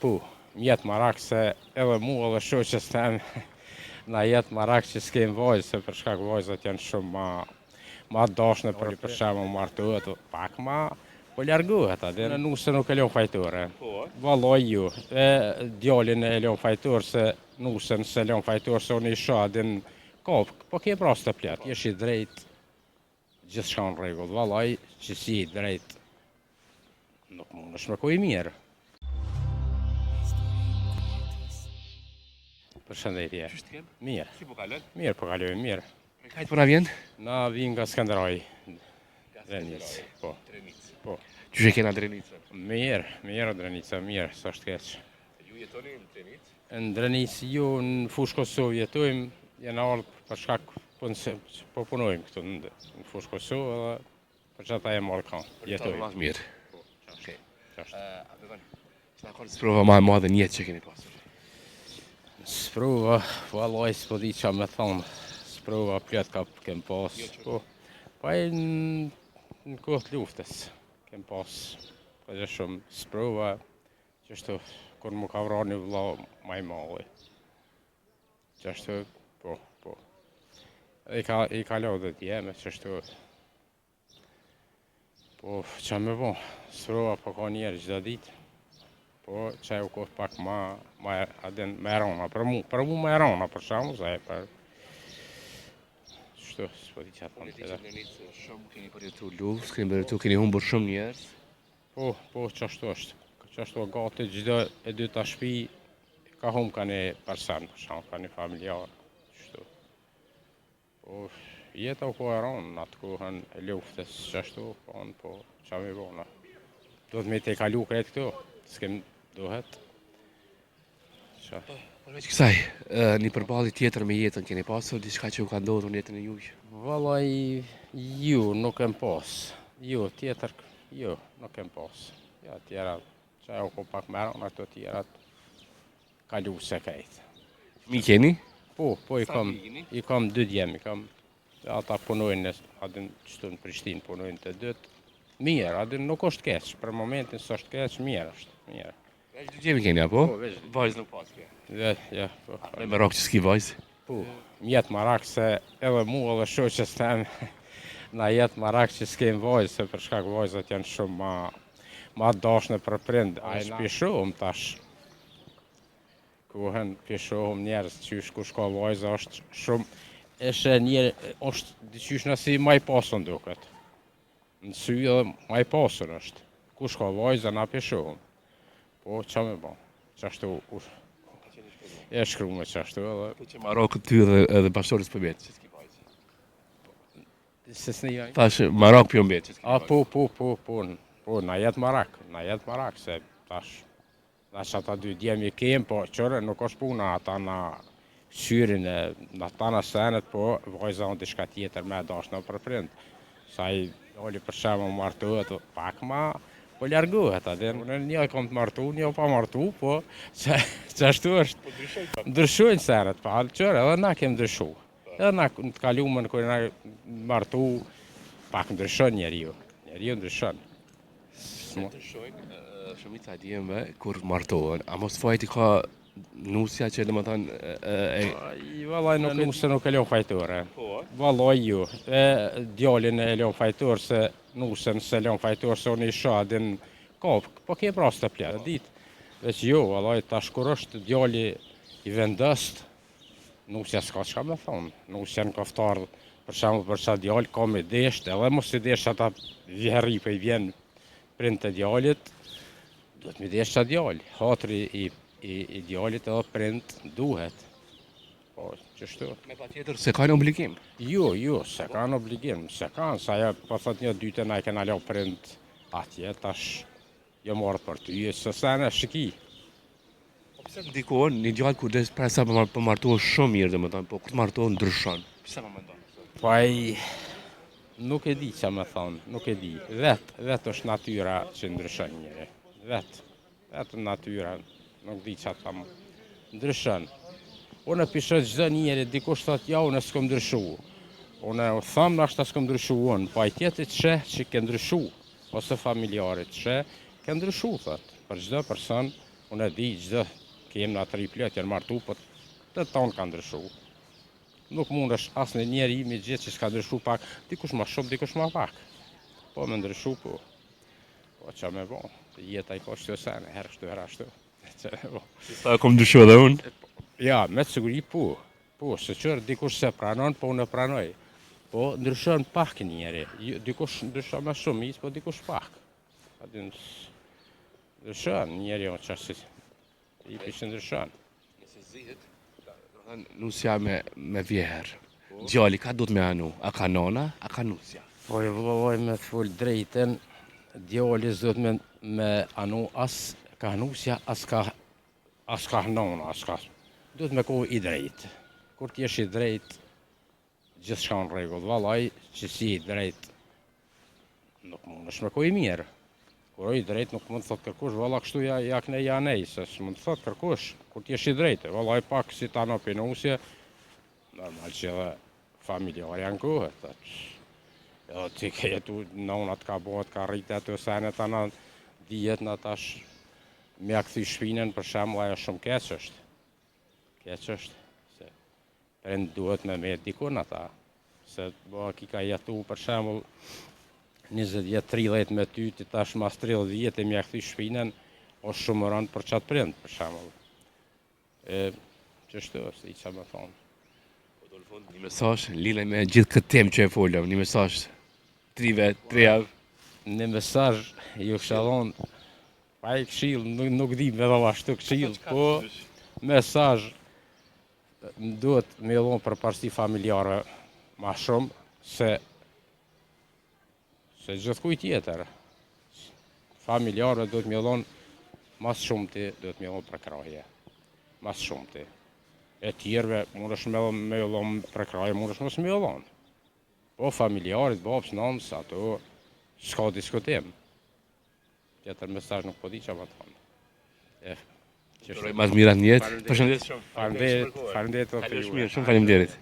Po, mjetë marak se edhe mu edhe shoqës temë na jetë marak që s'kem vajzë, se për shkak vajzat janë shumë ma dashne për shemë martohet, pak ma po largohet atë. Në nusë nuk e lën fajtore. Vallaj ju, djalin e lën fajtor se nusën se lën fajtor se unë i shoh din kop, po ke pras të plot. Jesh i drejt, gjithçka në rregull. Vallaj, që si i drejt nuk mundesh me kohë mirë. Përshëndetje. Mirë. Si po kalon? Mirë po kalojmë, mirë. Kajt po na vjen? Na vin nga Skënderaj. Drenica. Po. Drenica. Po. Qysh e kena Drenica? Mirë Drenica, mirë, s'është keq. Ju jetoni në Drenica? Në Drenicë ju në fushë Kosovë jetojmë, jena ardhur për shkak po punojmë këtu në fushë Kosovë edhe për çata e marr kan. Jetojmë. Mirë. Po. Okej. Ç'është? Çfarë ka sprova më e madhe në jetë që keni pasur? Sprova, vallaj s'po di ç'a me thonë. Sprova plot kem pas. Po. Pa në kohë të luftës kem pas. Po dhe shumë sprova që ashtu kur më ka vrarë një vëlla më i madh. Që ashtu po. I ka lodhë të jeme që ashtu. Po ç'a me bo? Sprova po ka njerë çdo ditë. Po, që u kohë pak ma rona, për mu ma rona, për shamu, se për... Shtu, s'po di që atë thonë të edhe. Shumë keni përjetu luft, keni humbur shumë njerëz. Po, që ashtu është. Që ashtu gati gjdo e dyta shpi, ka humbë ka një person, për shamu, ka një familjar. Shtu. Po, jeta u kohë e ronë, në atë kohën e luftës, që ashtu, po, që a mi bona. Do të me te kalu kretë këtu, s'kem dohet. Përveç kësaj, një përballje tjetër me jetën keni pasur, diçka që u ka ndodhur në jetën e juaj? Vallaj, ju nuk kem pas. Ju tjetër, ju nuk kem pas. Ja, tjera, që ajo ku pak merë, në këto tjerat, kalu se kajtë. Mi keni? Po, i kam 2 djem, ata punojnë, adin qëtu në Prishtinë punojnë të 2. Mirë, adin nuk është keq, për momentin së është keq, mirë është, mirë. Veç 2 djemi keni, apo? Po, veç. Vajzë nuk pas ke. Ja, po. Dhe me rakë që s'ki vajzë? Po, mjetë marak se edhe mu edhe shoqës temë na jetë marak që s'kem vajzë, se për shkak vajzat janë shumë ma dashne për prind. A i pishohëm tash. Kohen pishohëm njerës qysh kush ka vajzë është shumë, eshe njerë, është diqysh nësi ma i pasën duket. Në sy edhe ma i pasën është. Kush ka vajzë na pishohëm. Po, qa me ba? Qashtu e shkru me qashtu edhe... Po që Marokë ty edhe bashkëtorës për betë që s'ki vajzë? Se s'ni janë? Tash Marokë për betë që s'ki Po, vajzë? na jetë marak, se tash ata 2 djemi kem, po qërë nuk është puna ata na syrin e ata na senet, po vajza në diçka tjetër me dashna për prind. Sa i oli për shemë martohet, pak ma po largohet atë. Një kom të martu, një pa martu, po që ashtu është. Ndryshojnë senet, pa qërë, edhe na kem ndryshu. Edhe na të kalumën kërë na martu, pak ndryshon njeriu ndryshon. Ndryshojnë, shumica djemve kur martohen, a mos fajti ka nusja që dhe më thënë... Vallaj nusë nuk e lën fajtore. Vallaj ju, djalin e lën fajtor se nusën se lën fajtor se unë i shoh din kop, po ke pras të plot ditë. Veç jo, vallaj tash kur është djali i vendost, nusja s'ka çka me thonë. Nusja në kaftar, për shembull për sa djal ka me desht, edhe mos i desh ata vjerri po i vjen prind të djalit, duhet me desh sa djal. Hatri i djalit edhe prind duhet. Po, qështu. Me pa tjetër se ka në obligim? Jo, se ka në obligim. Se ka, sa ja, po thot një dyte na i kena leo prind atje, tash jo marrë për ty, se sene shiki. Po pëse të ndikohen, një gjallë kur des presa për martohen shumë mirë dhe më tonë, po kur të martohen ndryshon. Pëse më mendon? Po nuk e di që me thonë, nuk e di. Vetë është natyra që ndryshon njëri. Vetë natyra, nuk di që atë thamë. Ndryshon. Unë pishët gjdo njeri, dikush thot, ja, unë s'kom ndryshu. Unë thamë në ashtë s'kom ndryshu unë, pa i tjetit që ke ndryshu, ose familjarit që ke ndryshu, thot. Për gjdo person Unë e di çdo kemë na 3 plot janë martu, po të tonë ka ndryshu. Nuk mundesh asnjë njeri me gjithë që s'ka ndryshu pak, dikush më shumë, dikush më pak. Po me ndryshu, po qa me bo, jeta I ka shtu sene, herë shtu, herë ashtu. Sa kom ndryshu edhe unë? Ja, me të siguri po, se qërë dikush se pranon, po unë e pranoj. Po ndryshon pak njeri, dikush ndryshon me shumë, po dikush pak. Ndryshon njeri o qështë, I pishë ndryshon. Nëse zihet, nusja me vjeher. Djali, ka do të me anu? A ka nona, a ka nusja? Po e vëlloj me të full drejten, djali s'do të me anu as ka nusja, as ka nona, as ka... Do të me kohë I drejt. Kur t'jesh I drejt, gjithë shka në regull. Vallaj, që si I drejt, nuk mund është me kohë I mirë. Kur I drejt nuk mund të thot kërkush, valla kështu ja këne ja nej, se s'mund të thot kërkush, kur t'jesh I drejt. Vallaj pak si ta në pinusje, normal që edhe familjar janë kohët. Jo, ti ke jetu nonat ka bëhet, ka rritë ato sene të në dijet në tash me a këthy shpinën për shemull ajo shumë keq është. Keq është, se prind duhet me dikun ata. Se ki ka jetu për shemull 20 vjet, 30 me ty, ti tash mas 30 vjet e me a këthy shpinën, o shumë rënd për qatë prind për shemull. Qështu është, I qa me thonë. Një mesazh lidhe me gjithë këtë temë që e folëm, një mesazh 3 vet, 3 javë. Një mesazh ju kisha thonë, pa I këshill, nuk di me dhova ashtu këshill, po mesazh duhet me dhonë për parësi familjare ma shumë se gjithë kuj tjetër. Familjarëve duhet me dhonë mas shumë ti, duhet me dhonë për kraje, mas shumë ti. E tjerve, mund është me dhonë për kraje, mund është mos me dhonë. Po familjarit, babës, nëmës, ato, s'ka diskutim. Tjetër mesazh nuk po di qa më thonë. Mas mirat në jetë. Përshëndet shumë. Faleminderit. Shumë faleminderit.